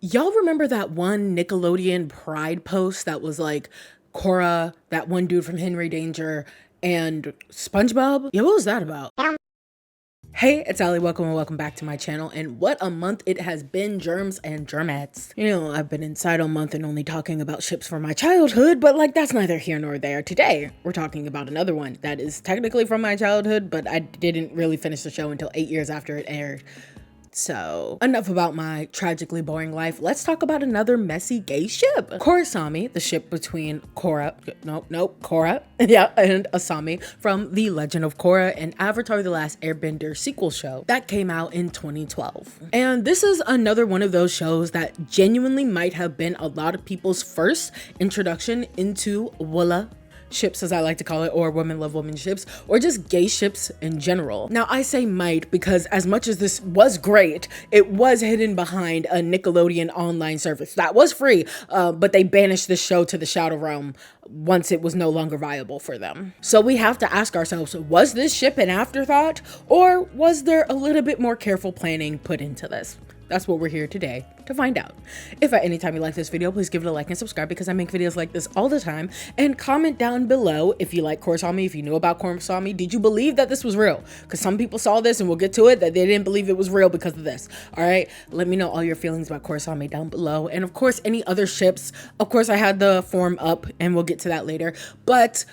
Y'all remember that one Nickelodeon Pride post that was like Korra, that one dude from Henry Danger, and SpongeBob? Yeah, what was that about? Hey, it's Allie. Welcome and welcome back to my channel. And what a month it has been, germs and germettes. You know, I've been inside all month and only talking about ships from my childhood, but like that's neither here nor there. Today, we're talking about another one that is technically from my childhood, but I didn't really finish the show until 8 years after it aired. So, enough about my tragically boring life. Let's talk about another messy gay ship. KorraSami, the ship between Korra, yeah, and Asami from The Legend of Korra and Avatar: The Last Airbender sequel show that came out in 2012. And this is another one of those shows that genuinely might have been a lot of people's first introduction into Walla ships, as I like to call it, or women love women ships, or just gay ships in general. Now I say might because as much as this was great, it was hidden behind a Nickelodeon online service that was free, but they banished this show to the Shadow Realm once it was no longer viable for them. So we have to ask ourselves, was this ship an afterthought, or was there a little bit more careful planning put into this? That's what we're here today to find out. If at any time you like this video, please give it a like and subscribe because I make videos like this all the time. And comment down below if you like KorraSami, if you knew about KorraSami. Did you believe that this was real? Because some people saw this, and we'll get to it, that they didn't believe it was real because of this. All right, let me know all your feelings about KorraSami down below. And of course, any other ships. Of course, I had the form up and we'll get to that later. But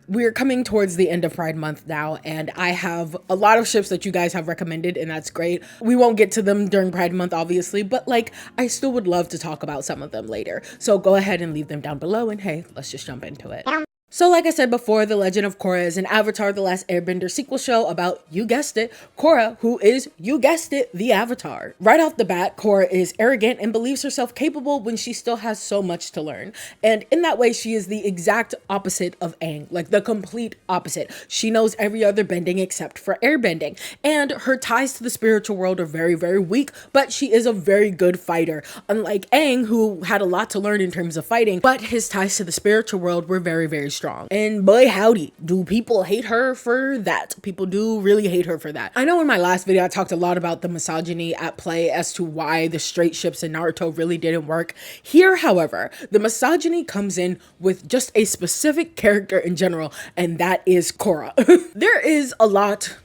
we're coming towards the end of Pride Month now, and I have a lot of ships that you guys have recommended, and that's great. We won't get to them during Pride Month, obviously, but like, I still would love to talk about some of them later. So go ahead and leave them down below, and hey, let's just jump into it. So like I said before, The Legend of Korra is an Avatar: The Last Airbender sequel show about, you guessed it, Korra, who is, you guessed it, the Avatar. Right off the bat, Korra is arrogant and believes herself capable when she still has so much to learn. And in that way, she is the exact opposite of Aang, like the complete opposite. She knows every other bending except for airbending. And her ties to the spiritual world are very, very weak, but she is a very good fighter. Unlike Aang, who had a lot to learn in terms of fighting, but his ties to the spiritual world were very, very strong. And boy howdy, do people hate her for that. People do really hate her for that. I know in my last video I talked a lot about the misogyny at play as to why the straight ships in Naruto really didn't work. Here, however, the misogyny comes in with just a specific character in general, and that is Korra. There is a lot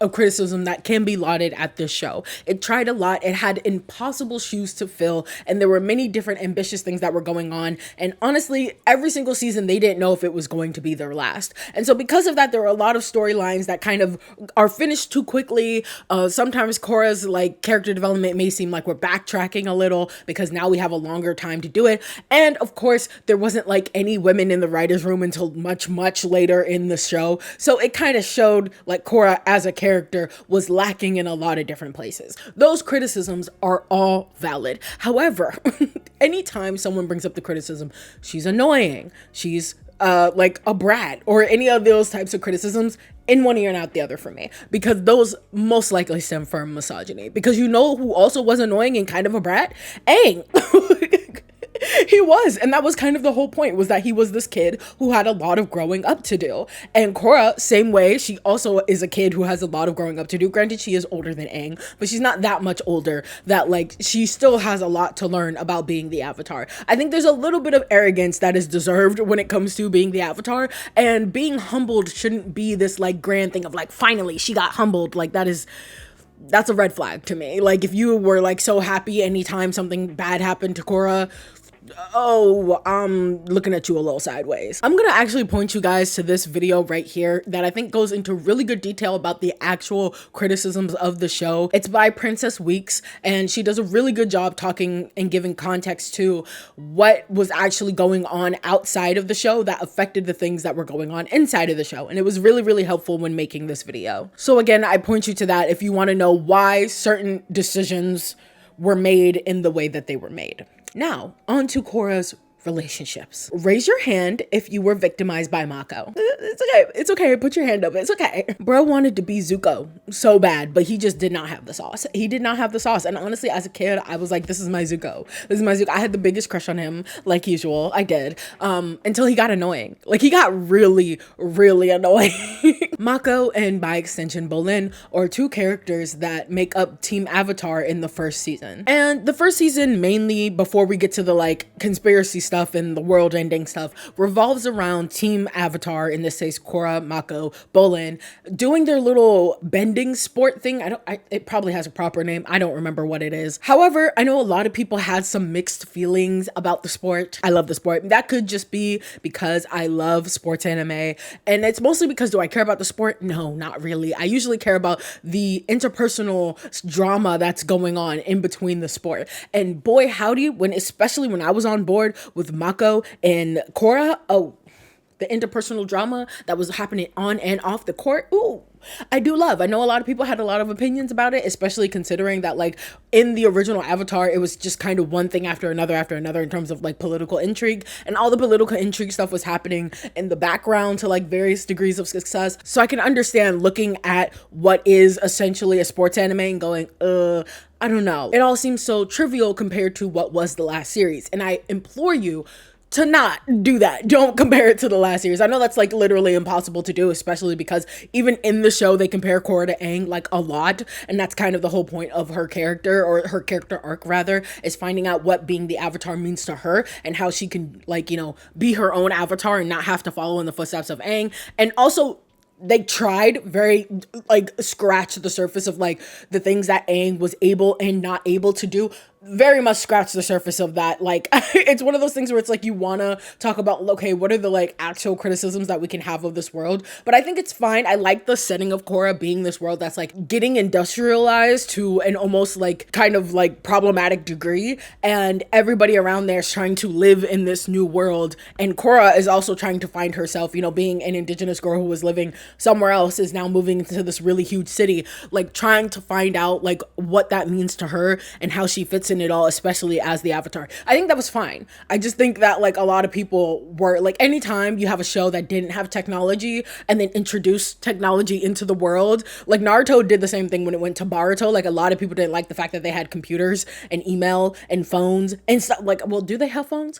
of criticism that can be lauded at this show. It tried a lot, it had impossible shoes to fill, and there were many different ambitious things that were going on, and honestly, every single season they didn't know if it was going to be their last. And so because of that, there were a lot of storylines that kind of are finished too quickly. Sometimes Korra's like character development may seem like we're backtracking a little because now we have a longer time to do it. And of course, there wasn't like any women in the writer's room until much, much later in the show. So it kind of showed like Korra as a character was lacking in a lot of different places. Those criticisms are all valid. However, anytime someone brings up the criticism, she's annoying, she's like a brat, or any of those types of criticisms, in one ear and out the other for me, because those most likely stem from misogyny. Because you know who also was annoying and kind of a brat? Aang. He was, and that was kind of the whole point, was that he was this kid who had a lot of growing up to do. And Korra, same way, she also is a kid who has a lot of growing up to do. Granted, she is older than Aang, but she's not that much older, that like she still has a lot to learn about being the Avatar. I think there's a little bit of arrogance that is deserved when it comes to being the Avatar, and being humbled shouldn't be this like grand thing of like, finally she got humbled. Like that's a red flag to me. Like if you were like so happy anytime something bad happened to Korra, oh, I'm looking at you a little sideways. I'm gonna actually point you guys to this video right here that I think goes into really good detail about the actual criticisms of the show. It's by Princess Weeks, and she does a really good job talking and giving context to what was actually going on outside of the show that affected the things that were going on inside of the show. And it was really, really helpful when making this video. So again, I point you to that if you want to know why certain decisions were made in the way that they were made. Now, on to Korra's relationships. Raise your hand if you were victimized by Mako. It's okay. It's okay. Put your hand up. It's okay. Bro wanted to be Zuko so bad, but he just did not have the sauce. He did not have the sauce. And honestly, as a kid, I was like, this is my Zuko. This is my Zuko. I had the biggest crush on him, like usual. I did. Until he got annoying. Like, he got really, really annoying. Mako and by extension Bolin are two characters that make up Team Avatar in the first season. And the first season, mainly before we get to the like conspiracy stuff and the world ending stuff, revolves around Team Avatar, in this case Korra, Mako, Bolin, doing their little bending sport thing. It probably has a proper name. I don't remember what it is. However, I know a lot of people had some mixed feelings about the sport. I love the sport. That could just be because I love sports anime, and it's mostly because, do I care about the sport? No, not really. I usually care about the interpersonal drama that's going on in between the sport. And boy, howdy, especially when I was on board with Mako and Korra, the interpersonal drama that was happening on and off the court, ooh, I do love. I know a lot of people had a lot of opinions about it, especially considering that like in the original Avatar, it was just kind of one thing after another in terms of like political intrigue, and all the political intrigue stuff was happening in the background to like various degrees of success. So I can understand looking at what is essentially a sports anime and going, I don't know. It all seems so trivial compared to what was the last series. And I implore you to not do that. Don't compare it to the last series. I know that's like literally impossible to do, especially because even in the show they compare Korra to Aang like a lot, and that's kind of the whole point of her character, or her character arc rather, is finding out what being the Avatar means to her and how she can, like, you know, be her own Avatar and not have to follow in the footsteps of Aang. And also they tried very like scratch the surface of like the things that Aang was able and not able to do. Very much scratch the surface of that. Like, it's one of those things where it's like you want to talk about, okay, what are the like actual criticisms that we can have of this world? But I think it's fine. I like the setting of Korra being this world that's like getting industrialized to an almost like kind of like problematic degree, and everybody around there is trying to live in this new world. And Korra is also trying to find herself, you know, being an indigenous girl who was living somewhere else, is now moving into this really huge city, like trying to find out like what that means to her and how she fits in it all, especially as the Avatar. I think that was fine. I just think that like a lot of people were like, anytime you have a show that didn't have technology and then introduced technology into the world, like Naruto did the same thing when it went to Boruto. Like, a lot of people didn't like the fact that they had computers and email and phones and stuff. Like, well, do they have phones?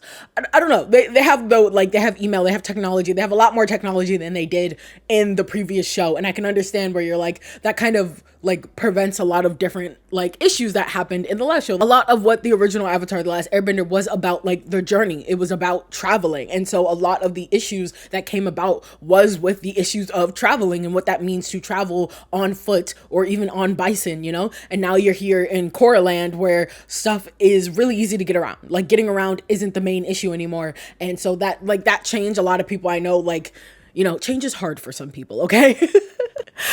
I don't know. They have though, like they have email, they have technology, they have a lot more technology than they did in the previous show. And I can understand where you're like, that kind of like prevents a lot of different like issues that happened in the last show. A lot of what the original Avatar, The Last Airbender, was about like their journey. It was about traveling. And so a lot of the issues that came about was with the issues of traveling and what that means to travel on foot or even on bison, you know? And now you're here in Korra land where stuff is really easy to get around. Like, getting around isn't the main issue anymore. And so that like that changed a lot of people I know, like, you know, change is hard for some people, okay?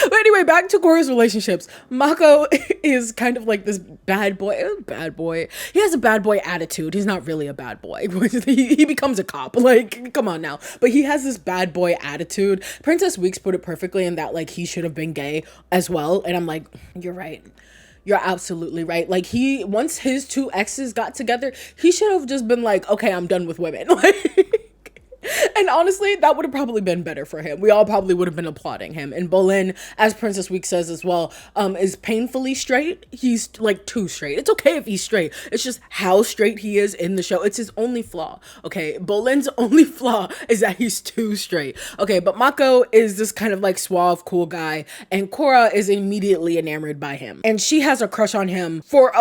But anyway, back to Korra's relationships. Mako is kind of like this bad boy. He has a bad boy attitude. He's not really a bad boy. He becomes a cop. Like, come on now. But he has this bad boy attitude. Princess Weeks put it perfectly in that, like, he should have been gay as well. And I'm like, you're right. You're absolutely right. Like, once his two exes got together, he should have just been like, okay, I'm done with women. Like, and honestly, that would have probably been better for him. We all probably would have been applauding him. And Bolin, as Princess Week says as well, is painfully straight. He's like too straight. It's okay if he's straight. It's just how straight he is in the show. It's his only flaw. Okay, Bolin's only flaw is that he's too straight. Okay, but Mako is this kind of like suave, cool guy, and Korra is immediately enamored by him. And she has a crush on him for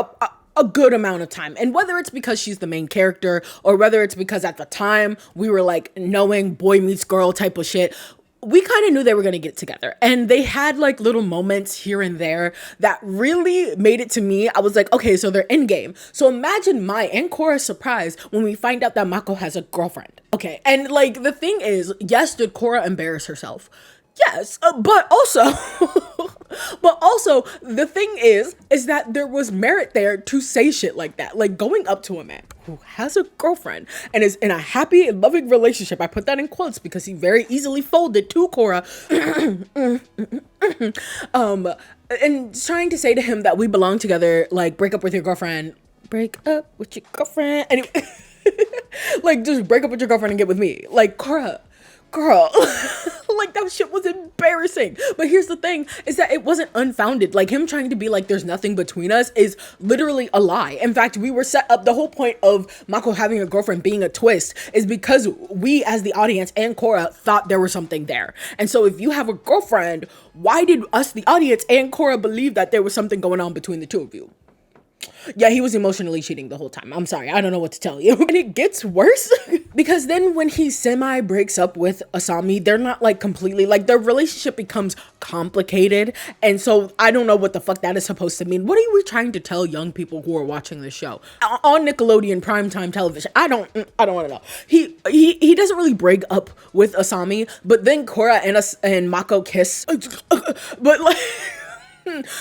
a good amount of time. And whether it's because she's the main character or whether it's because at the time we were like knowing boy meets girl type of shit, we kind of knew they were going to get together. And they had like little moments here and there that really made it to me. I was like, okay, so they're in game. So imagine my and Korra's surprise when we find out that Mako has a girlfriend. Okay. And like, the thing is, yes, did Korra embarrass herself? Yes, but also the thing is that there was merit there to say shit like that. Like, going up to a man who has a girlfriend and is in a happy and loving relationship, I put that in quotes because he very easily folded to Korra, and trying to say to him that we belong together, like, break up with your girlfriend. Anyway. Like, just break up with your girlfriend and get with me. Like, Korra, girl, like that shit was embarrassing. But here's the thing, is that it wasn't unfounded. Like, him trying to be like there's nothing between us is literally a lie. In fact, we were set up, the whole point of Mako having a girlfriend being a twist is because we as the audience and Korra thought there was something there. And so if you have a girlfriend, why did us, the audience, and Korra believe that there was something going on between the two of you? Yeah, he was emotionally cheating the whole time. I'm sorry, I don't know what to tell you. And it gets worse because then when he semi breaks up with Asami, they're not like completely, like their relationship becomes complicated. And so I don't know what the fuck that is supposed to mean. What are we trying to tell young people who are watching this show on Nickelodeon primetime television? I don't want to know. He doesn't really break up with Asami, but then Korra and Mako kiss. But like,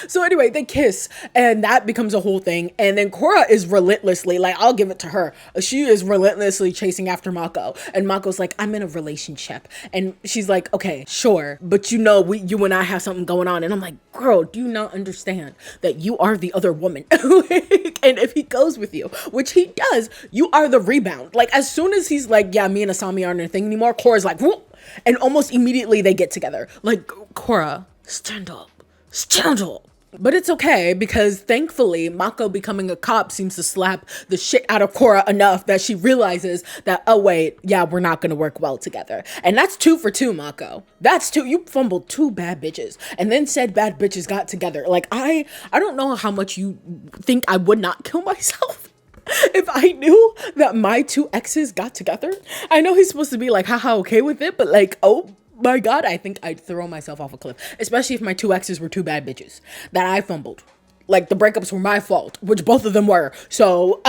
so anyway, they kiss and that becomes a whole thing. And then Korra is relentlessly, like, I'll give it to her, she is relentlessly chasing after Mako. And Mako's like, I'm in a relationship. And she's like, okay, sure. But you know, you and I have something going on. And I'm like, girl, do you not understand that you are the other woman? And if he goes with you, which he does, you are the rebound. Like, as soon as he's like, yeah, me and Asami aren't a thing anymore, Korra's like, whoop, and almost immediately they get together. Like, Korra, stand up. Scandal. But it's okay because thankfully Mako becoming a cop seems to slap the shit out of Korra enough that she realizes that, oh wait, yeah, we're not gonna work well together. And that's 2 for 2, Mako. That's 2. You fumbled 2 bad bitches and then said bad bitches got together. Like, I don't know how much you think I would not kill myself if I knew that my 2 exes got together. I know he's supposed to be like, haha, okay with it, but like, oh my God, I think I'd throw myself off a cliff, especially if my 2 exes were 2 bad bitches that I fumbled. Like, the breakups were my fault, which both of them were. So,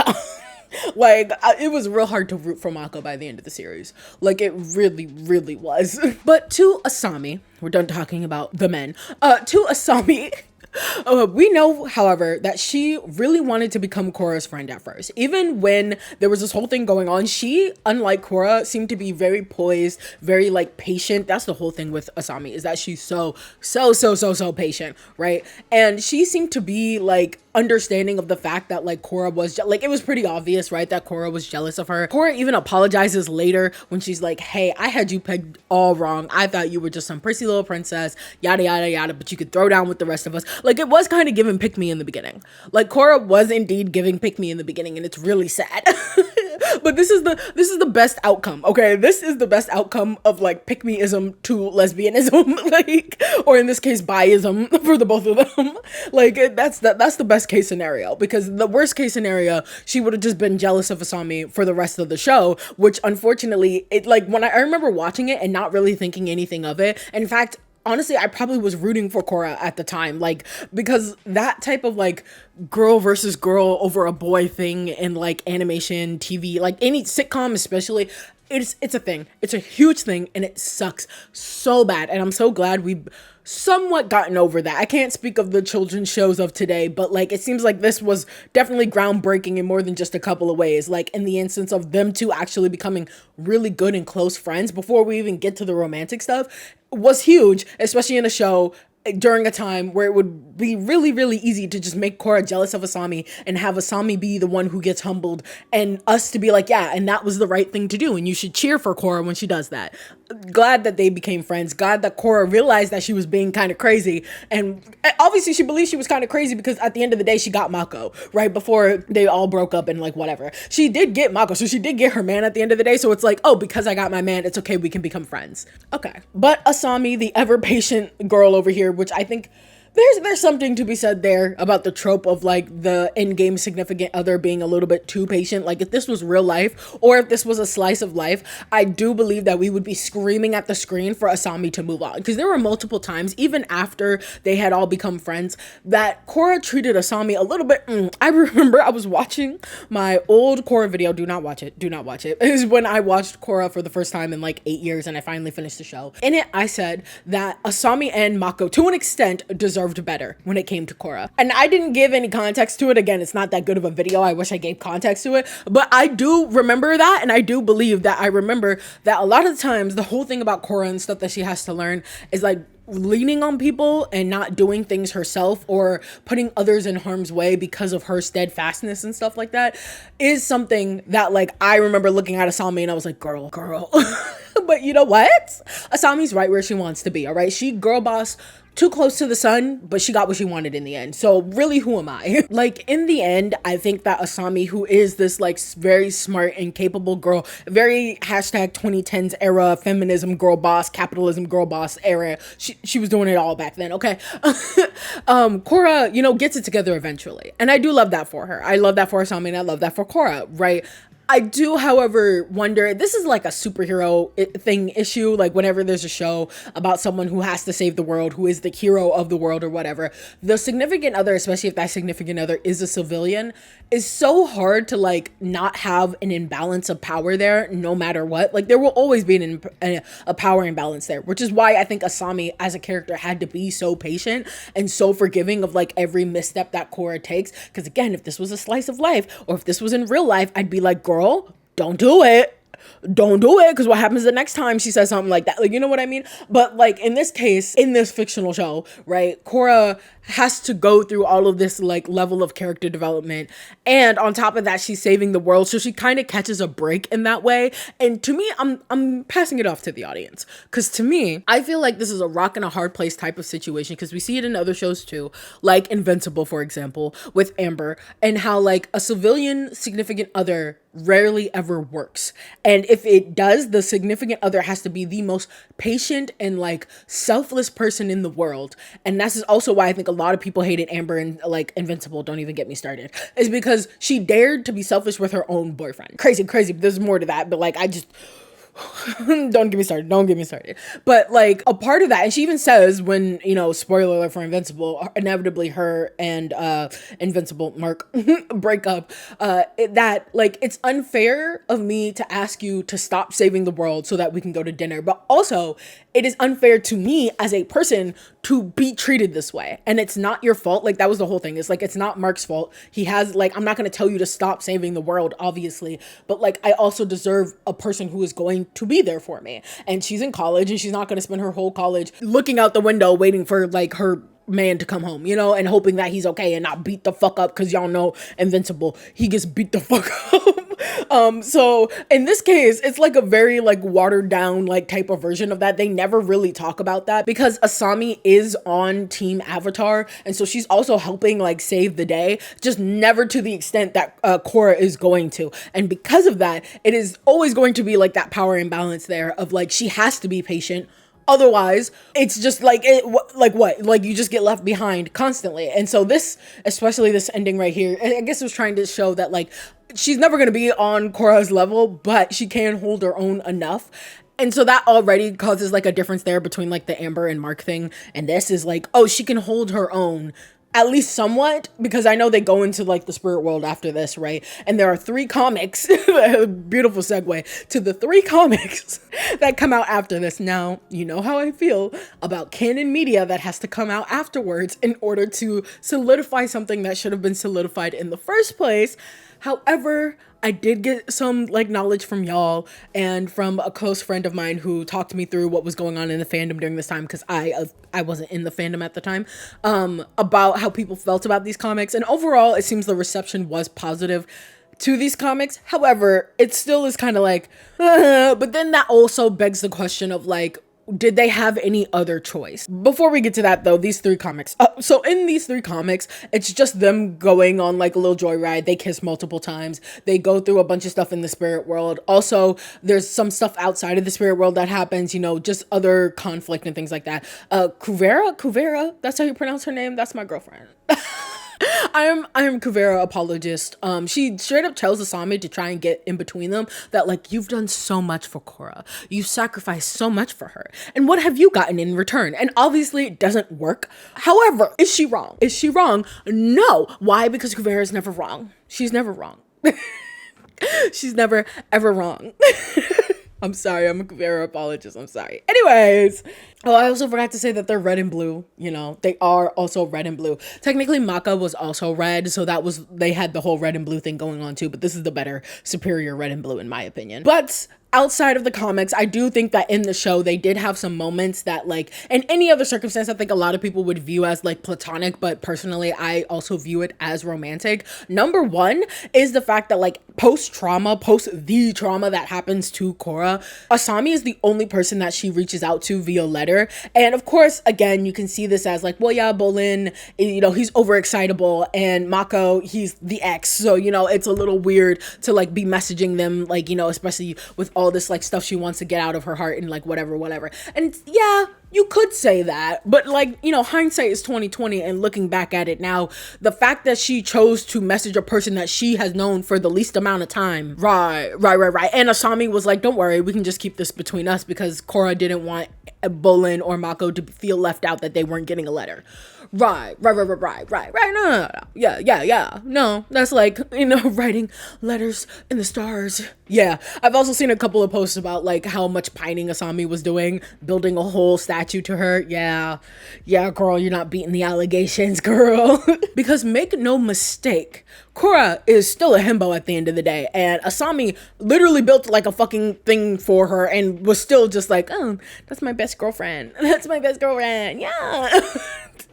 like, it was real hard to root for Mako by the end of the series. Like, it really, really was. But to Asami, we're done talking about the men. To Asami, we know, however, that she really wanted to become Korra's friend at first. Even when there was this whole thing going on, she, unlike Korra, seemed to be very poised, very like patient. That's the whole thing with Asami, is that she's so patient, right? And she seemed to be like understanding of the fact that like Korra was like, it was pretty obvious, right, that Korra was jealous of her. Korra even apologizes later when she's like, hey, I had you pegged all wrong. I thought you were just some prissy little princess, yada yada yada, but you could throw down with the rest of us. Like, it was kind of giving pick me in the beginning. Like, Korra was indeed giving pick me in the beginning, and it's really sad. But this is the best outcome, okay? This is the best outcome of like pick-me-ism to lesbianism, like, or in this case, bi-ism for the both of them. Like, that's the best case scenario, because the worst case scenario, she would have just been jealous of Asami for the rest of the show, which unfortunately, it like, when I remember watching it and not really thinking anything of it. In fact, honestly, I probably was rooting for Korra at the time, like, because that type of like girl versus girl over a boy thing in like animation, TV, like any sitcom especially, it's a thing. It's a huge thing, and it sucks so bad. And I'm so glad we've somewhat gotten over that. I can't speak of the children's shows of today, but like, it seems like this was definitely groundbreaking in more than just a couple of ways. Like, in the instance of them two actually becoming really good and close friends before we even get to the romantic stuff was huge, especially in a show during a time where it would be really, really easy to just make Korra jealous of Asami and have Asami be the one who gets humbled, and us to be like, yeah, and that was the right thing to do, and you should cheer for Korra when she does that. Glad that they became friends. Glad that Korra realized that she was being kind of crazy, and obviously she believed she was kind of crazy because at the end of the day she got Mako right before they all broke up and like whatever. She did get Mako, so she did get her man at the end of the day, so it's like, oh, because I got my man, it's okay, we can become friends. Okay. But Asami, the ever patient girl over here, which I think there's something to be said there about the trope of like the in-game significant other being a little bit too patient. Like, if this was real life, or if this was a slice of life, I do believe that we would be screaming at the screen for Asami to move on, because there were multiple times, even after they had all become friends, that Korra treated Asami a little bit. I remember I was watching my old Korra video. Do not watch it. It is when I watched Korra for the first time in like 8 years, and I finally finished the show. In it, I said that Asami and Mako, to an extent, deserve deserved better when it came to Korra. And I didn't give any context to it. Again, it's not that good of a video. I wish I gave context to it, but I do remember that, and I do believe that I remember that a lot of the times the whole thing about Korra and stuff that she has to learn is like leaning on people and not doing things herself or putting others in harm's way because of her steadfastness and stuff like that is something that like I remember looking at Asami and I was like, girl. But you know what? Asami's right where she wants to be, all right? She girl boss too close to the sun, but she got what she wanted in the end. So really, who am I? Like in the end, I think that Asami, who is this like very smart and capable girl, very hashtag 2010s era feminism girl boss, capitalism girl boss era. She was doing it all back then. Okay. Korra, you know, gets it together eventually. And I do love that for her. I love that for Asami and I love that for Korra, right? I do, however, wonder, this is like a superhero thing issue, like whenever there's a show about someone who has to save the world, who is the hero of the world or whatever, the significant other, especially if that significant other is a civilian, is so hard to like not have an imbalance of power there no matter what. Like there will always be a power imbalance there, which is why I think Asami as a character had to be so patient and so forgiving of like every misstep that Korra takes. Because again, if this was a slice of life or if this was in real life, I'd be like, girl, don't do it. Don't do it, because what happens the next time she says something like that? Like, you know what I mean? But like in this case, in this fictional show, right, Korra has to go through all of this like level of character development, and on top of that she's saving the world, so she kind of catches a break in that way. And to me, I'm passing it off to the audience, because to me, I feel like this is a rock and a hard place type of situation, because we see it in other shows too, like Invincible, for example, with Amber, and how like a civilian significant other rarely ever works. And if it does, the significant other has to be the most patient and like selfless person in the world. And that's also why I think a lot of people hated Amber and like Invincible. Don't even get me started. Is because she dared to be selfish with her own boyfriend. Crazy. There's more to that, but like I just don't get me started. But like a part of that, and she even says when, you know, spoiler alert for Invincible, inevitably her and Invincible Mark break up, that like it's unfair of me to ask you to stop saving the world so that we can go to dinner, but also it is unfair to me as a person to be treated this way. And it's not your fault. Like that was the whole thing. It's like, it's not Mark's fault. He has like, I'm not going to tell you to stop saving the world, obviously, but like I also deserve a person who is going to be there for me. And she's in college and she's not going to spend her whole college looking out the window waiting for like her man to come home, you know, and hoping that he's okay and not beat the fuck up, because y'all know Invincible, he gets beat the fuck up. So in this case, it's like a very like watered down like type of version of that. They never really talk about that because Asami is on Team Avatar, and so she's also helping like save the day, just never to the extent that Korra is going to. And because of that, it is always going to be like that power imbalance there of like she has to be patient. Otherwise, it's just like, like you just get left behind constantly. And so this, especially this ending right here, I guess it was trying to show that like, she's never going to be on Korra's level, but she can hold her own enough. And so that already causes like a difference there between like the Amber and Mark thing. And this is like, oh, she can hold her own. At least somewhat, because I know they go into like the spirit world after this, right? And there are 3 comics, beautiful segue to the 3 comics that come out after this. Now, you know how I feel about canon media that has to come out afterwards in order to solidify something that should have been solidified in the first place. However, I did get some like knowledge from y'all and from a close friend of mine who talked me through what was going on in the fandom during this time, because I wasn't in the fandom at the time, about how people felt about these comics. And overall, it seems the reception was positive to these comics. However, it still is kind of like, but then that also begs the question of like, did they have any other choice? Before we get to that though, these 3 comics. So in these 3 comics, it's just them going on like a little joyride. They kiss multiple times. They go through a bunch of stuff in the spirit world. Also, there's some stuff outside of the spirit world that happens, you know, just other conflict and things like that. Kuvera, that's how you pronounce her name? That's my girlfriend. I am Kuvera apologist. She straight up tells Asami to try and get in between them, that like, you've done so much for Korra. You've sacrificed so much for her. And what have you gotten in return? And obviously it doesn't work. However, is she wrong? Is she wrong? No. Why? Because Kuvera is never wrong. She's never wrong. She's never ever wrong. I'm sorry, I'm a Vera apologist, I'm sorry. Anyways, oh, I also forgot to say that they're red and blue, you know, they are also red and blue. Technically, Maka was also red, so they had the whole red and blue thing going on too, but this is the better, superior red and blue in my opinion. But outside of the comics, I do think that in the show, they did have some moments that, like, in any other circumstance, I think a lot of people would view as, like, platonic, but personally, I also view it as romantic. Number one is the fact that, like, post the trauma that happens to Korra, Asami is the only person that she reaches out to via letter. And of course, again, you can see this as, like, well, yeah, Bolin, you know, he's overexcitable, and Mako, he's the ex, so, you know, it's a little weird to, like, be messaging them, like, you know, especially with all this, like, stuff she wants to get out of her heart and, like, whatever. And yeah, you could say that, but, like, you know, hindsight is 2020, and looking back at it now, the fact that she chose to message a person that she has known for the least amount of time, right, and Asami was like, don't worry, we can just keep this between us, because Korra didn't want Bolin or Mako to feel left out that they weren't getting a letter. Right. No. Yeah. No, that's like, you know, writing letters in the stars. Yeah. I've also seen a couple of posts about, like, how much pining Asami was doing, building a whole statue to her. Yeah, girl, you're not beating the allegations, girl. Because make no mistake, Korra is still a himbo at the end of the day, and Asami literally built, like, a fucking thing for her and was still just like, oh, that's my best girlfriend. Yeah.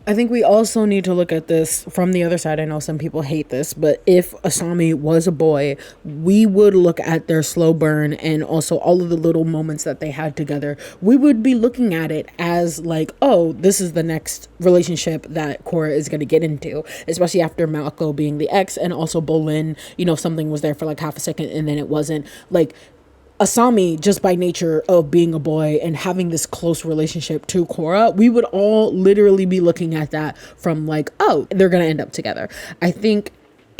I think we also need to look at this from the other side. I know some people hate this, but if Asami was a boy, we would look at their slow burn and also all of the little moments that they had together. We would be looking at it as, like, oh, this is the next relationship that Korra is going to get into, especially after Mako being the ex, and also Bolin, you know, something was there for like half a second and then it wasn't. Like, Asami, just by nature of being a boy and having this close relationship to Korra, we would all literally be looking at that from, like, oh, they're gonna end up together. I think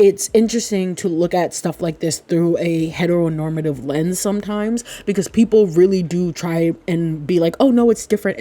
it's interesting to look at stuff like this through a heteronormative lens sometimes, because people really do try and be like, oh no, it's different,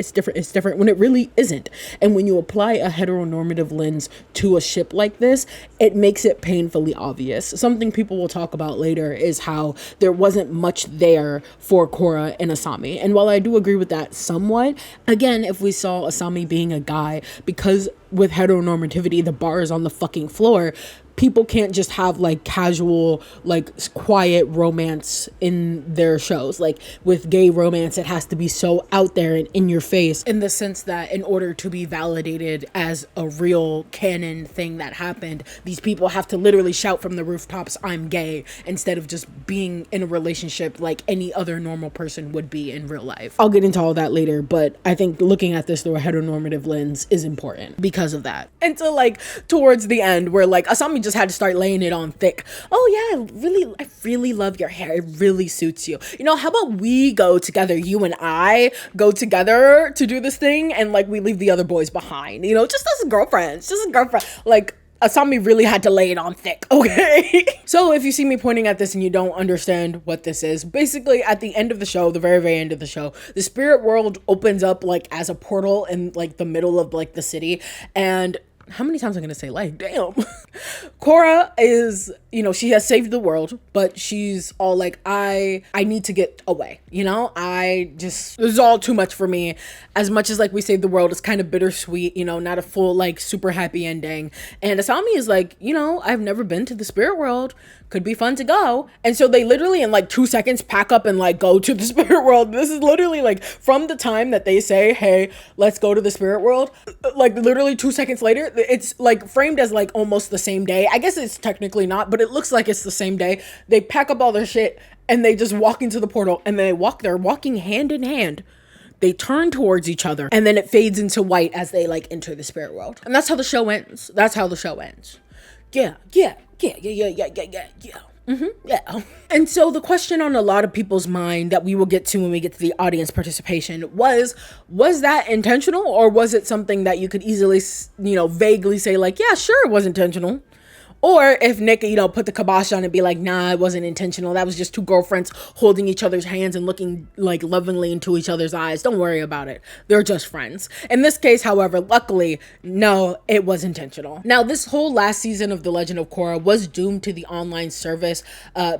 when it really isn't. And when you apply a heteronormative lens to a ship like this, it makes it painfully obvious. Something people will talk about later is how there wasn't much there for Korra and Asami. And while I do agree with that somewhat, again, if we saw Asami being a guy, because with heteronormativity, the bar is on the fucking floor, people can't just have, like, casual, like, quiet romance in their shows. Like, with gay romance, it has to be so out there and in your face, in the sense that in order to be validated as a real canon thing that happened, these people have to literally shout from the rooftops, I'm gay, instead of just being in a relationship like any other normal person would be in real life. I'll get into all that later, but I think looking at this through a heteronormative lens is important because of that. And so, like, towards the end, where, like, Asami just had to start laying it on thick. Oh yeah, I really love your hair. It really suits you. You know, how about we go together? You and I go together to do this thing, and, like, we leave the other boys behind. You know, just as girlfriends, Like, Asami really had to lay it on thick, okay? So if you see me pointing at this and you don't understand what this is, basically at the end of the show, the very end of the show, the spirit world opens up, like, as a portal in, like, the middle of, like, the city, and how many times am I gonna say, like, damn? Korra is, you know, she has saved the world, but she's all like, I need to get away, you know? This is all too much for me. As much as, like, we saved the world, it's kind of bittersweet, you know, not a full, like, super happy ending. And Asami is like, you know, I've never been to the spirit world. Could be fun to go. And so they literally in, like, 2 seconds pack up and, like, go to the spirit world. This is literally, like, from the time that they say, hey, let's go to the spirit world, like, literally 2 seconds later, it's, like, framed as, like, almost the same day. I guess it's technically not, but it looks like it's the same day. They pack up all their shit and they just walk into the portal, and they're walking hand in hand. They turn towards each other, and then it fades into white as they, like, enter the spirit world. And that's how the show ends. Yeah. Yeah. And so the question on a lot of people's mind that we will get to when we get to the audience participation was that intentional, or was it something that you could easily, you know, vaguely say, like, yeah, sure, it was intentional? Or if Nick, you know, put the kibosh on and be like, nah, it wasn't intentional. That was just two girlfriends holding each other's hands and looking, like, lovingly into each other's eyes. Don't worry about it. They're just friends. In this case, however, luckily, no, it was intentional. Now, this whole last season of The Legend of Korra was doomed to the online service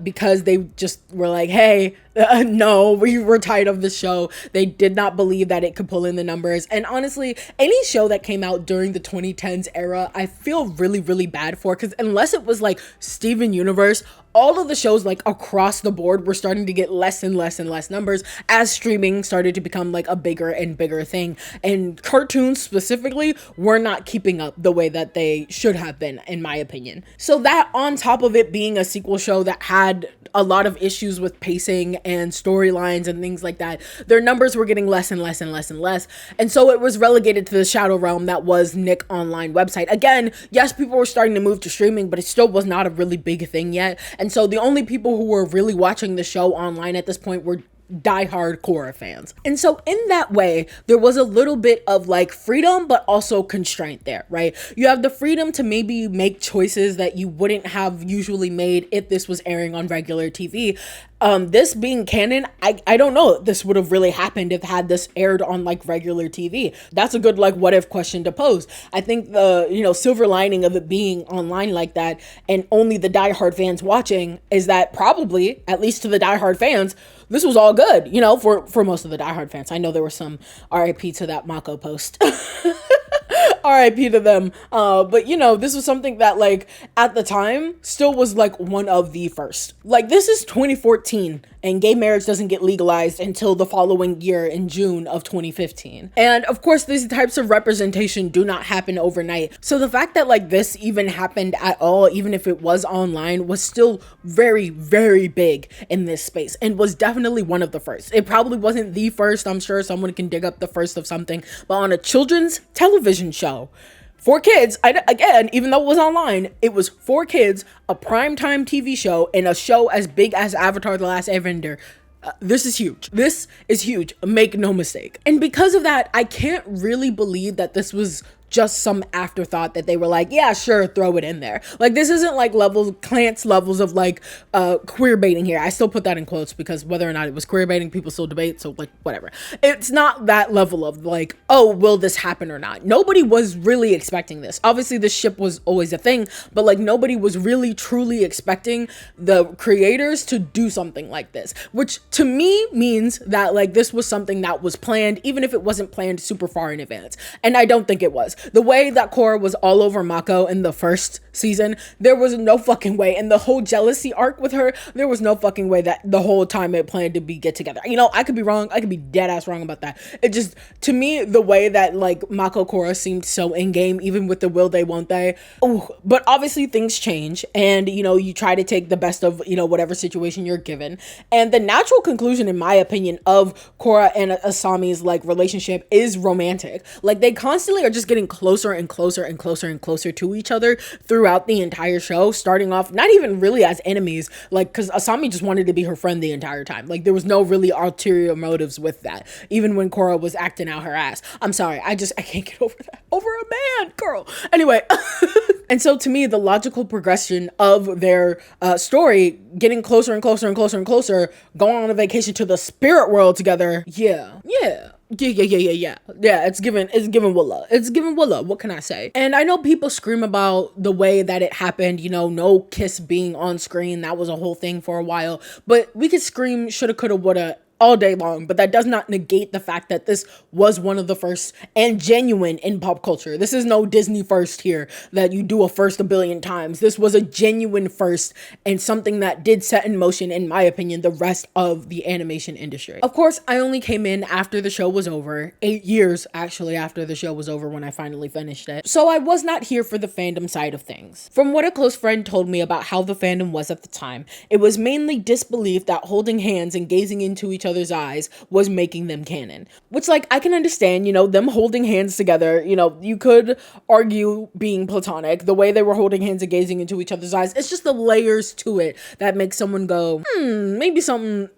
because they just were like, hey, No, we were tired of the show. They did not believe that it could pull in the numbers. And honestly, any show that came out during the 2010s era, I feel really, really bad for, because unless it was like Steven Universe, all of the shows like across the board were starting to get less and less and less numbers as streaming started to become like a bigger and bigger thing. And cartoons specifically were not keeping up the way that they should have been, in my opinion. So that, on top of it being a sequel show that had a lot of issues with pacing and storylines and things like that, their numbers were getting less and less and less and less. And so it was relegated to the shadow realm that was Nick Online website. Again, yes, people were starting to move to streaming, but it still was not a really big thing yet. And so the only people who were really watching the show online at this point were diehard Korra fans. And so in that way, there was a little bit of like freedom, but also constraint there, right? You have the freedom to maybe make choices that you wouldn't have usually made if this was airing on regular TV. This being canon, I don't know if this would have really happened if had this aired on like regular TV. That's a good like what if question to pose. I think the, you know, silver lining of it being online like that and only the diehard fans watching is that probably, at least to the diehard fans, this was all good, you know, for most of the diehard fans. I know there was some RIP to that Mako post. RIP to them. But you know, this was something that like at the time still was like one of the first. Like this is 2014 and gay marriage doesn't get legalized until the following year in June of 2015. And of course, these types of representation do not happen overnight. So the fact that like this even happened at all, even if it was online, was still very, very big in this space and was definitely one of the first. It probably wasn't the first. I'm sure someone can dig up the first of something, but on a children's television show for kids, again, even though it was online, it was for kids, a primetime TV show, and a show as big as Avatar: The Last Airbender. This is huge. This is huge. Make no mistake. And because of that, I can't really believe that this was just some afterthought that they were like, yeah, sure, throw it in there. Like, this isn't like Clance levels of like queer baiting here. I still put that in quotes because whether or not it was queer baiting, people still debate, so like whatever. It's not that level of like, oh, will this happen or not? Nobody was really expecting this. Obviously the ship was always a thing, but like nobody was really truly expecting the creators to do something like this, which to me means that like this was something that was planned, even if it wasn't planned super far in advance. And I don't think it was. The way that Korra was all over Mako in the first season, there was no fucking way. And the whole jealousy arc with her, there was no fucking way that the whole time it planned to be get together. You know, I could be wrong. I could be dead ass wrong about that. It just, to me, the way that like Mako Korra seemed so in game, even with the will they, won't they. Ooh, but obviously things change, and you know, you try to take the best of, you know, whatever situation you're given. And the natural conclusion, in my opinion, of Korra and Asami's like relationship is romantic. Like they constantly are just getting closer and closer and closer and closer to each other throughout the entire show, starting off not even really as enemies, like because Asami just wanted to be her friend the entire time. Like there was no really ulterior motives with that, even when Korra was acting out her ass. I'm sorry, I can't get over that, over a man, girl. Anyway. And so to me, the logical progression of their story, getting closer and closer and closer and closer, going on a vacation to the spirit world together. Yeah, it's given Willa. It's given Willa. What can I say? And I know people scream about the way that it happened, you know, no kiss being on screen. That was a whole thing for a while. But we could scream shoulda, coulda, woulda all day long, but that does not negate the fact that this was one of the first and genuine in pop culture. This is no Disney first here that you do a first a billion times. This was a genuine first and something that did set in motion, in my opinion, the rest of the animation industry. Of course, I only came in after the show was over, 8 years actually after the show was over when I finally finished it. So I was not here for the fandom side of things. From what a close friend told me about how the fandom was at the time, it was mainly disbelief that holding hands and gazing into each other's eyes was making them canon, which like I can understand, you know, them holding hands together, you know, you could argue being platonic, the way they were holding hands and gazing into each other's eyes. It's just the layers to it that makes someone go, maybe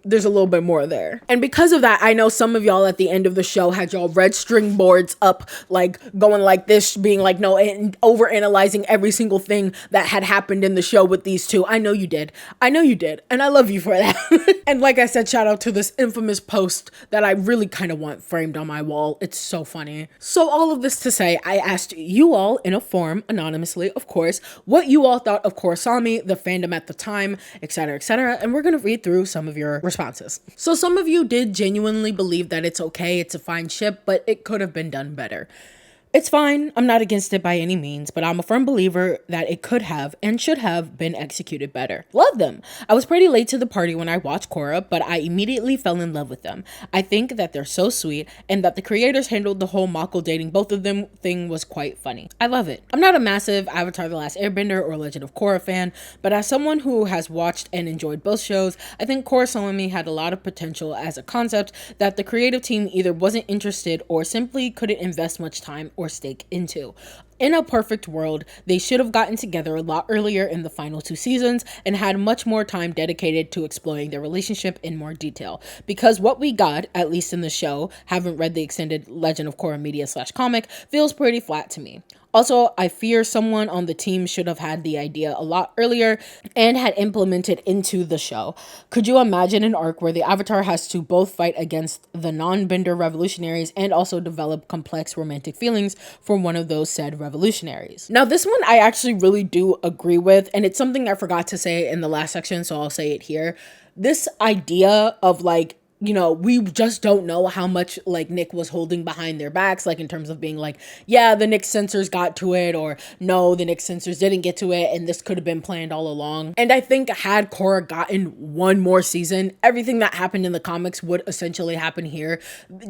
there's a little bit more there. And because of that, I know some of y'all at the end of the show had y'all red string boards up, like going like this, being like, no, and over analyzing every single thing that had happened in the show with these two. I know you did, and I love you for that. And like I said, shout out to this infamous post that I really kind of want framed on my wall. It's so funny. So all of this to say, I asked you all in a forum, anonymously, of course, what you all thought of KorraSami, the fandom at the time, etc., and we're gonna read through some of your responses. So some of you did genuinely believe that it's okay, it's a fine ship, but it could have been done better. It's fine, I'm not against it by any means, but I'm a firm believer that it could have and should have been executed better. Love them! I was pretty late to the party when I watched Korra, but I immediately fell in love with them. I think that they're so sweet, and that the creators handled the whole Mako dating both of them thing was quite funny. I love it. I'm not a massive Avatar: The Last Airbender or Legend of Korra fan, but as someone who has watched and enjoyed both shows, I think KorraSami had a lot of potential as a concept that the creative team either wasn't interested or simply couldn't invest much time or stake into. In a perfect world, they should have gotten together a lot earlier in the final 2 seasons and had much more time dedicated to exploring their relationship in more detail. Because what we got, at least in the show, haven't read the extended Legend of Korra media/comic, feels pretty flat to me. Also, I fear someone on the team should have had the idea a lot earlier and had implemented into the show. Could you imagine an arc where the Avatar has to both fight against the non-bender revolutionaries and also develop complex romantic feelings for one of those said revolutionaries? Now, this one I actually really do agree with, and it's something I forgot to say in the last section, so I'll say it here. This idea of like, you know, we just don't know how much like Nick was holding behind their backs, like in terms of being like, yeah, the Nick censors got to it, or no, the Nick censors didn't get to it, and this could have been planned all along. And I think had Korra gotten one more season, everything that happened in the comics would essentially happen here.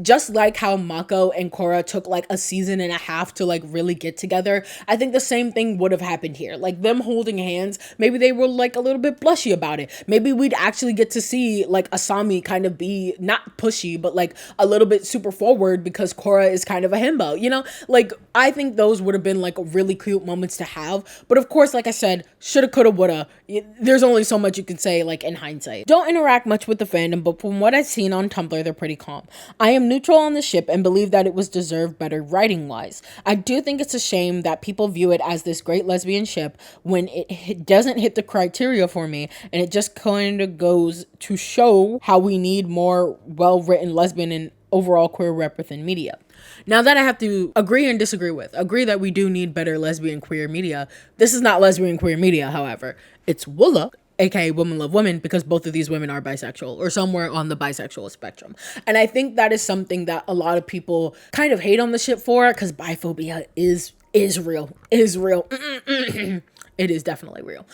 Just like how Mako and Korra took like a season and a half to like really get together, I think the same thing would have happened here. Like them holding hands, maybe they were like a little bit blushy about it. Maybe we'd actually get to see like Asami kind of be not pushy, but like a little bit super forward because Korra is kind of a himbo, you know? Like, I think those would have been like really cute moments to have. But of course, like I said, shoulda, coulda, woulda. There's only so much you can say like in hindsight. Don't interact much with the fandom, but from what I've seen on Tumblr, they're pretty calm. I am neutral on the ship and believe that it was deserved better writing wise. I do think it's a shame that people view it as this great lesbian ship when it doesn't hit the criteria for me, and it just kind of goes to show how we need more well-written lesbian and overall queer rep within media. Now that I have to agree and disagree with. Agree that we do need better lesbian queer media. This is not lesbian queer media, however. It's WULA, aka Women Love Women, because both of these women are bisexual or somewhere on the bisexual spectrum. And I think that is something that a lot of people kind of hate on the ship for, because biphobia is real. Is real. It is definitely real.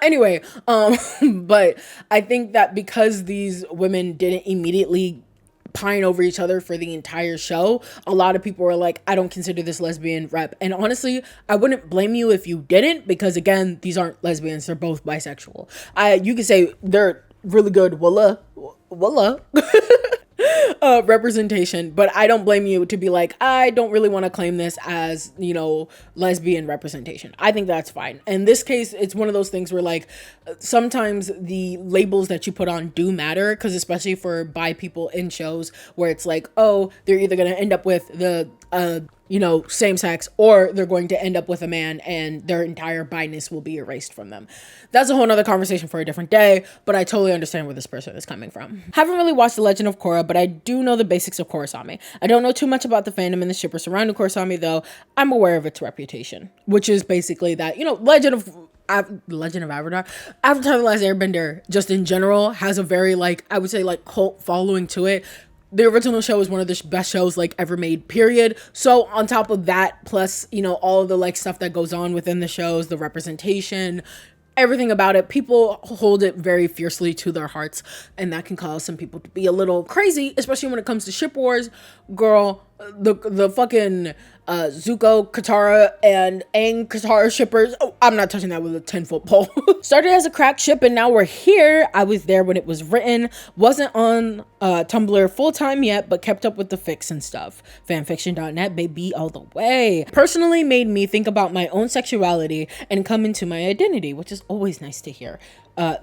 Anyway, but I think that because these women didn't immediately pine over each other for the entire show, a lot of people were like, I don't consider this lesbian rep. And honestly, I wouldn't blame you if you didn't, because again, these aren't lesbians, they're both bisexual. You could say they're really good walla representation, but I don't blame you to be like, I don't really want to claim this as, you know, lesbian representation. I think that's fine. In this case, it's one of those things where like sometimes the labels that you put on do matter, because especially for bi people in shows where it's like, oh, they're either going to end up with the you know, same sex, or they're going to end up with a man and their entire bi-ness will be erased from them. That's a whole nother conversation for a different day, but I totally understand where this person is coming from. Haven't really watched The Legend of Korra, but I do know the basics of KorraSami. I don't know too much about the fandom and the shipper surrounding KorraSami, though I'm aware of its reputation, which is basically that, you know, Legend of Avatar, Avatar: The Last Airbender, just in general, has a very, like, I would say, like, cult following to it. The original show is one of the best shows like ever made, period. So on top of that, plus, you know, all of the like stuff that goes on within the shows, the representation, everything about it, people hold it very fiercely to their hearts, and that can cause some people to be a little crazy, especially when it comes to ship wars. Girl, the fucking Zuko, Katara, and Aang Katara shippers. Oh, I'm not touching that with a 10-foot pole. Started as a cracked ship, and now we're here. I was there when it was written. Wasn't on Tumblr full-time yet, but kept up with the fics and stuff. Fanfiction.net, baby, all the way. Personally made me think about my own sexuality and come into my identity, which is always nice to hear.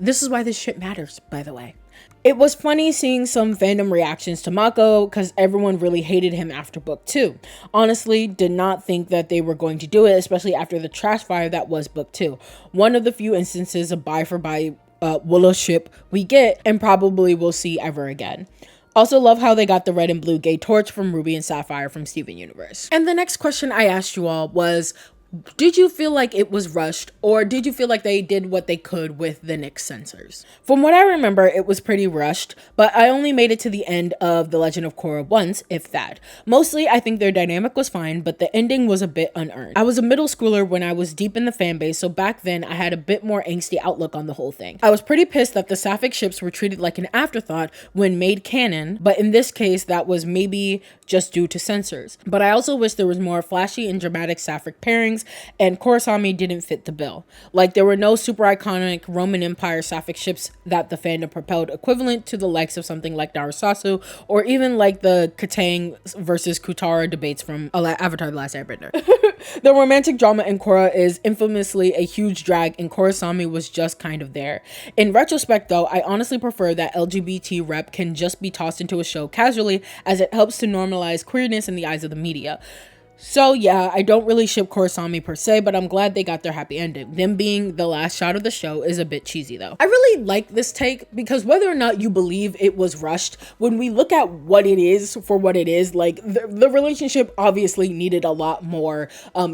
This is why this shit matters, by the way. It was funny seeing some fandom reactions to Mako, because everyone really hated him after book 2. Honestly, did not think that they were going to do it, especially after the trash fire that was book 2. One of the few instances of bi for bi Willa ship we get and probably will see ever again. Also love how they got the red and blue gay torch from Ruby and Sapphire from Steven Universe. And the next question I asked you all was, did you feel like it was rushed, or did you feel like they did what they could with the Nyx censors? From what I remember, it was pretty rushed, but I only made it to the end of The Legend of Korra once, if that. Mostly, I think their dynamic was fine, but the ending was a bit unearned. I was a middle schooler when I was deep in the fanbase, so back then I had a bit more angsty outlook on the whole thing. I was pretty pissed that the sapphic ships were treated like an afterthought when made canon, but in this case, that was maybe just due to censors. But I also wish there was more flashy and dramatic sapphic pairings, and KorraSami didn't fit the bill. Like, there were no super iconic Roman Empire sapphic ships that the fandom propelled, equivalent to the likes of something like Narasasu, or even like the Katang versus Kutara debates from Avatar: The Last Airbender. The romantic drama in Korra is infamously a huge drag, and KorraSami was just kind of there. In retrospect though, I honestly prefer that LGBT rep can just be tossed into a show casually, as it helps to normalize queerness in the eyes of the media. So yeah, I don't really ship KorraSami per se, but I'm glad they got their happy ending. Them being the last shot of the show is a bit cheesy though. I really like this take because whether or not you believe it was rushed, when we look at what it is for what it is, like the relationship obviously needed a lot more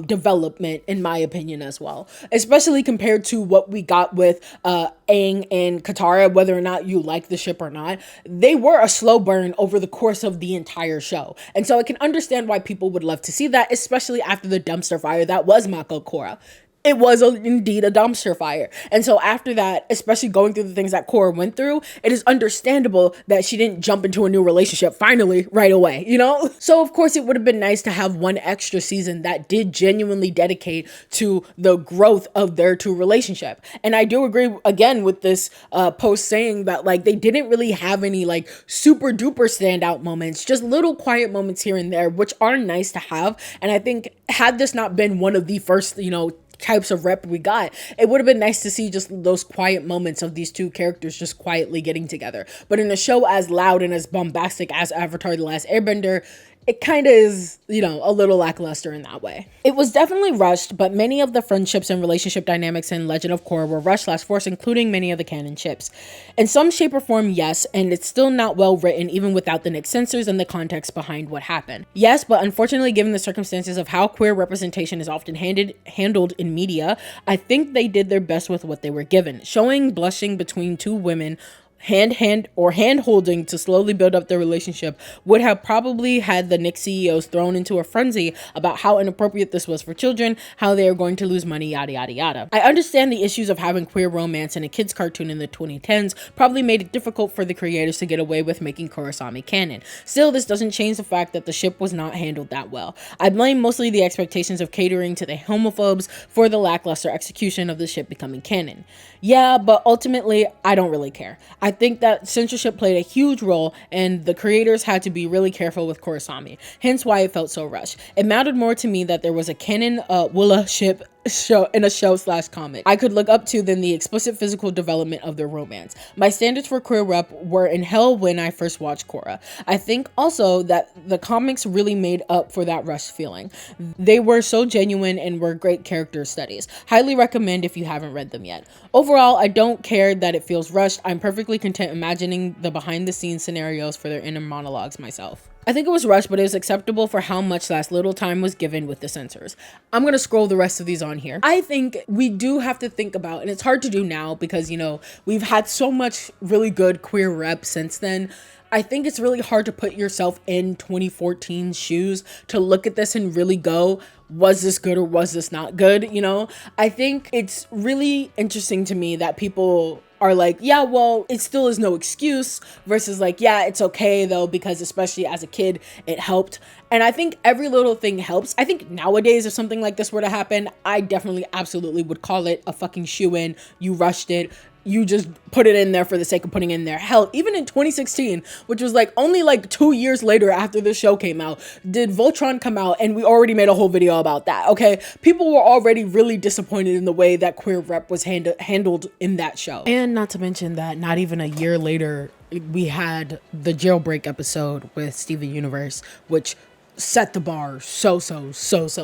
development in my opinion as well. Especially compared to what we got with Aang and Katara, whether or not you like the ship or not. They were a slow burn over the course of the entire show. And so I can understand why people would love to see that, especially after the dumpster fire that was Mako Korra. It was indeed a dumpster fire. And so after that, especially going through the things that Korra went through, it is understandable that she didn't jump into a new relationship finally right away, you know? So of course it would have been nice to have one extra season that did genuinely dedicate to the growth of their two relationship. And I do agree again with this post saying that like they didn't really have any like super duper standout moments, just little quiet moments here and there, which are nice to have. And I think had this not been one of the first, you know, types of rep we got, it would have been nice to see just those quiet moments of these two characters just quietly getting together. But in a show as loud and as bombastic as Avatar: The Last Airbender, it kind of is, you know, a little lackluster in that way. It was definitely rushed, but many of the friendships and relationship dynamics in Legend of Korra were rushed / forced, including many of the canon ships. In some shape or form, yes, and it's still not well written even without the Nyx censors and the context behind what happened. Yes, but unfortunately, given the circumstances of how queer representation is often handled in media, I think they did their best with what they were given. Showing blushing between two women hand holding to slowly build up their relationship would have probably had the Nyx CEOs thrown into a frenzy about how inappropriate this was for children, how they are going to lose money, yada yada yada. I understand the issues of having queer romance in a kids cartoon in the 2010s probably made it difficult for the creators to get away with making KorraSami canon. Still, this doesn't change the fact that the ship was not handled that well. I blame mostly the expectations of catering to the homophobes for the lackluster execution of the ship becoming canon. Yeah, but ultimately, I don't really care. I think that censorship played a huge role, and the creators had to be really careful with KorraSami, hence why it felt so rushed. It mattered more to me that there was a canon Willa ship show in a show / comic I could look up to than the explicit physical development of their romance. My standards for queer rep were in hell when I first watched Korra. I think also that the comics really made up for that rush feeling. They were so genuine and were great character studies. Highly recommend if you haven't read them yet. Overall, I don't care that it feels rushed. I'm perfectly content imagining the behind the scenes scenarios for their inner monologues myself. I think it was rushed, but it was acceptable for how much little time was given with the censors. I'm gonna scroll the rest of these on here. I think we do have to think about, and it's hard to do now because, you know, we've had so much really good queer rep since then. I think it's really hard to put yourself in 2014's shoes to look at this and really go, was this good or was this not good? You know, I think it's really interesting to me that people are like, yeah, well, it still is no excuse, versus like, yeah, it's okay though, because especially as a kid, it helped. And I think every little thing helps. I think nowadays, if something like this were to happen, I definitely absolutely would call it a fucking shoe-in. You rushed it. You just put it in there for the sake of putting in there. Hell, even in 2016, which was like only like 2 years later after the show came out, did Voltron come out, and we already made a whole video about that, okay? People were already really disappointed in the way that queer rep was handled in that show. And not to mention that not even a year later, we had the jailbreak episode with Steven Universe, which set the bar so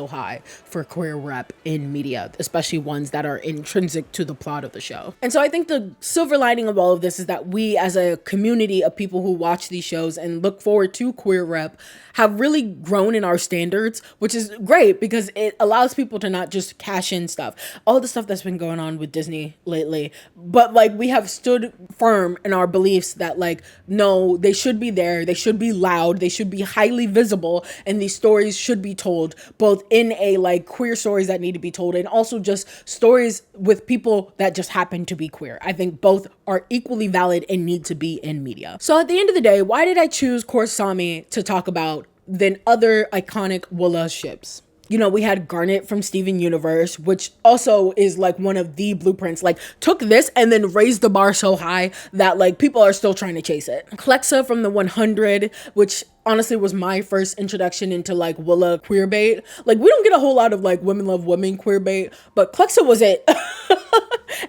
high for queer rep in media, especially ones that are intrinsic to the plot of the show. And so I think the silver lining of all of this is that we, as a community of people who watch these shows and look forward to queer rep, have really grown in our standards, which is great because it allows people to not just cash in stuff, all the stuff that's been going on with Disney lately, but like we have stood firm in our beliefs that like, no, they should be there, they should be loud, they should be highly visible, and these stories should be told both in a like queer stories that need to be told and also just stories with people that just happen to be queer. I think both are equally valid and need to be in media. So at the end of the day, why did I choose KorraSami to talk about than other iconic Woola ships? You know, we had Garnet from Steven Universe, which also is like one of the blueprints, like took this and then raised the bar so high that like people are still trying to chase it. Klexa from the 100, which honestly was my first introduction into like Willa queer bait. Like we don't get a whole lot of like women love women queer bait, but Klexa was it.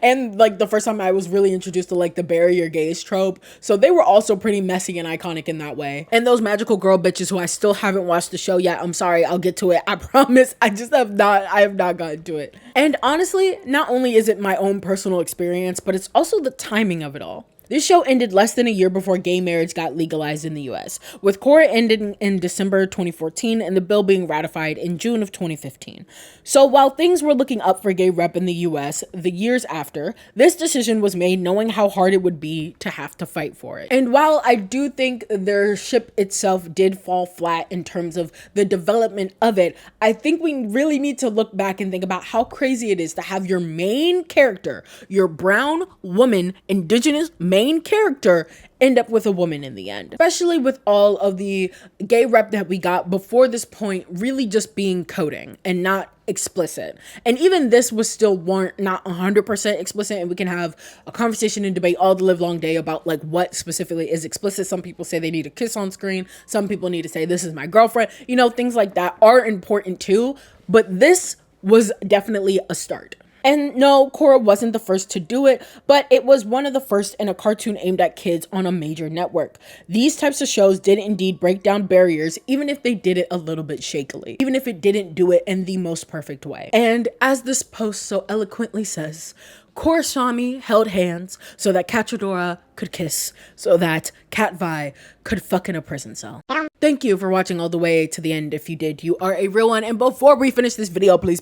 And like the first time I was really introduced to like the bury your gays trope. So they were also pretty messy and iconic in that way. And those magical girl bitches who I still haven't watched the show yet. I'm sorry, I'll get to it. I promise. I have not gotten to it. And honestly, not only is it my own personal experience, but it's also the timing of it all. This show ended less than a year before gay marriage got legalized in the US, with Korra ending in December 2014 and the bill being ratified in June of 2015. So while things were looking up for gay rep in the US the years after, this decision was made knowing how hard it would be to have to fight for it. And while I do think their ship itself did fall flat in terms of the development of it, I think we really need to look back and think about how crazy it is to have your main character, your brown woman, indigenous main character, end up with a woman in the end, especially with all of the gay rep that we got before this point really just being coding and not explicit. And even this was still not 100% explicit, and we can have a conversation and debate all the live long day about like what specifically is explicit. Some people say they need a kiss on screen, some people need to say this is my girlfriend, you know, things like that are important too, but this was definitely a start. And no, Korra wasn't the first to do it, but it was one of the first in a cartoon aimed at kids on a major network. These types of shows did indeed break down barriers, even if they did it a little bit shakily, even if it didn't do it in the most perfect way. And as this post so eloquently says, KorraSami held hands so that Cachorra could kiss, so that Cat Vi could fuck in a prison cell. Thank you for watching all the way to the end. If you did, you are a real one. And before we finish this video, please,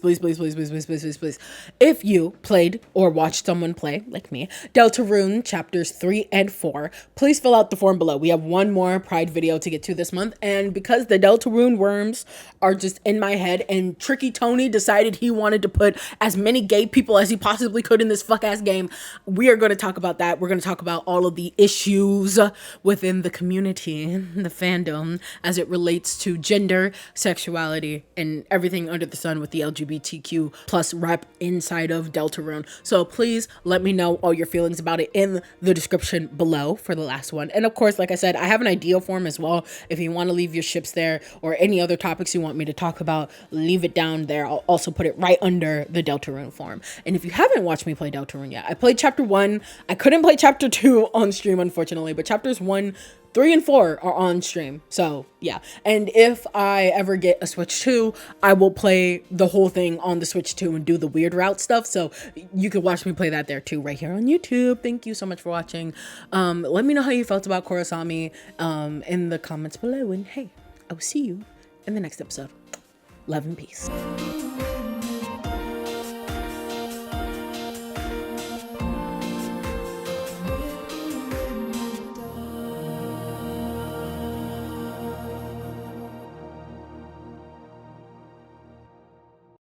if you played or watched someone play, like me, Deltarune chapters 3 and 4, please fill out the form below. We have one more Pride video to get to this month. And because the Deltarune worms are just in my head and Tricky Tony decided he wanted to put as many gay people as he possibly could in this fuck ass game, we are going to talk about that. We're going to talk about all of the issues within the community, the fandom, as it relates to gender, sexuality, and everything under the sun with the LGBTQ plus rep inside of Deltarune. So please let me know all your feelings about it in the description below for the last one. And of course, like I said, I have an idea form as well. If you want to leave your ships there or any other topics you want me to talk about, leave it down there. I'll also put it right under the Deltarune form. And if you haven't watched me play Deltarune yet, I played chapter 1. I couldn't play chapter 2 on stream, unfortunately, but chapters 1, 3, and 4 are on stream. So yeah. And if I ever get a Switch 2, I will play the whole thing on the Switch 2 and do the weird route stuff. So you can watch me play that there too, right here on YouTube. Thank you so much for watching. Let me know how you felt about KorraSami in the comments below. And hey, I will see you in the next episode. Love and peace.